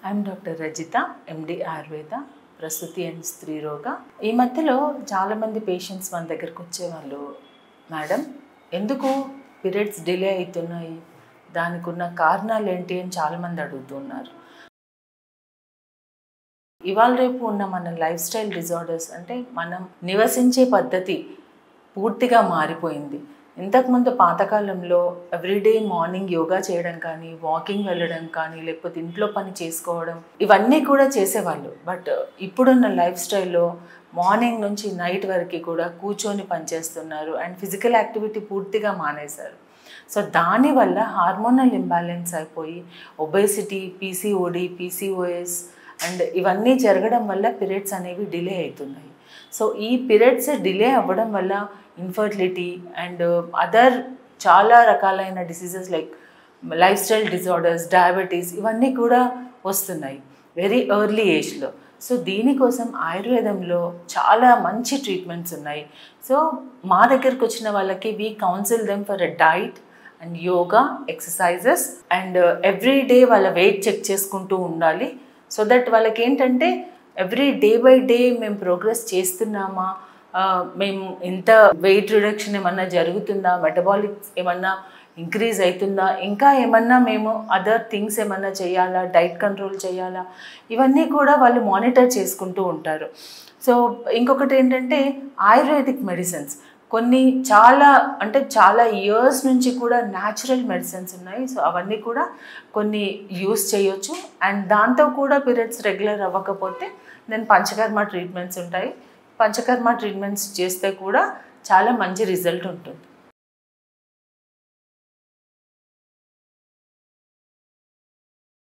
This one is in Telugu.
ఐఎమ్ డాక్టర్ రజిత, ఎండి ఆయుర్వేద, ప్రసూతి అండ్ స్త్రీ రోగ. ఈ మధ్యలో చాలామంది పేషెంట్స్ మన దగ్గరకు వచ్చేవాళ్ళు, మేడం ఎందుకు పీరియడ్స్ డిలే అవుతున్నాయి, దానికి ఉన్న కారణాలు ఏంటి అని చాలామంది అడుగుతున్నారు. ఇవాళ రేపు ఉన్న మన లైఫ్ స్టైల్ డిజార్డర్స్ అంటే మనం నివసించే పద్ధతి పూర్తిగా మారిపోయింది. ఇంతకుముందు పాతకాలంలో ఎవ్రీడే మార్నింగ్ యోగా చేయడం కానీ, వాకింగ్ వెళ్ళడం కానీ, లేకపోతే ఇంట్లో పని చేసుకోవడం ఇవన్నీ కూడా చేసేవాళ్ళు. బట్ ఇప్పుడున్న లైఫ్ స్టైల్లో మార్నింగ్ నుంచి నైట్ వరకు కూడా కూర్చొని పనిచేస్తున్నారు అండ్ ఫిజికల్ యాక్టివిటీ పూర్తిగా మానేశారు. సో దానివల్ల హార్మోనల్ ఇంబ్యాలెన్స్ అయిపోయి ఒబేసిటీ, పీసీఓడి, పీసీఓఎస్ అండ్ ఇవన్నీ జరగడం వల్ల పీరియడ్స్ అనేవి డిలే అవుతున్నాయి. సో ఈ పీరియడ్స్ డిలే అవ్వడం వల్ల ఇన్ఫర్టిలిటీ అండ్ అదర్ చాలా రకాలైన diseases like life style disorders, diabetes ఇవన్నీ కూడా వస్తున్నాయి వెరీ ఎర్లీ ఏజ్లో. సో దీనికోసం ఆయుర్వేదంలో చాలా మంచి ట్రీట్మెంట్స్ ఉన్నాయి. సో మా దగ్గరకు వచ్చిన వాళ్ళకి we counsel them for a diet and yoga, exercises and every day వాళ్ళ వెయిట్ చెక్ చేసుకుంటూ ఉండాలి. సో దట్ వాళ్ళకి ఏంటంటే ఎవ్రీ డే బై డే మేము ప్రోగ్రెస్ చేస్తున్నామా, మేము ఇంత వెయిట్ రిడక్షన్ ఏమన్నా జరుగుతుందా, మెటబాలిక్స్ ఏమన్నా ఇంక్రీజ్ అవుతుందా, ఇంకా ఏమన్నా మేము అదర్ థింగ్స్ ఏమన్నా చేయాలా, డైట్ కంట్రోల్ చేయాలా, ఇవన్నీ కూడా వాళ్ళు మానిటర్ చేసుకుంటూ ఉంటారు. సో ఇంకొకటి ఏంటంటే ఆయుర్వేదిక్ మెడిసిన్స్ కొన్ని చాలా ఇయర్స్ నుంచి కూడా న్యాచురల్ మెడిసిన్స్ ఉన్నాయి. సో అవన్నీ కూడా కొన్ని యూస్ చేయొచ్చు. అండ్ దాంతో కూడా పీరియడ్స్ రెగ్యులర్ అవ్వకపోతే దెన్ పంచకర్మ ట్రీట్మెంట్స్ ఉంటాయి. పంచకర్మ ట్రీట్మెంట్స్ చేస్తే కూడా చాలా మంచి రిజల్ట్ ఉంటుంది.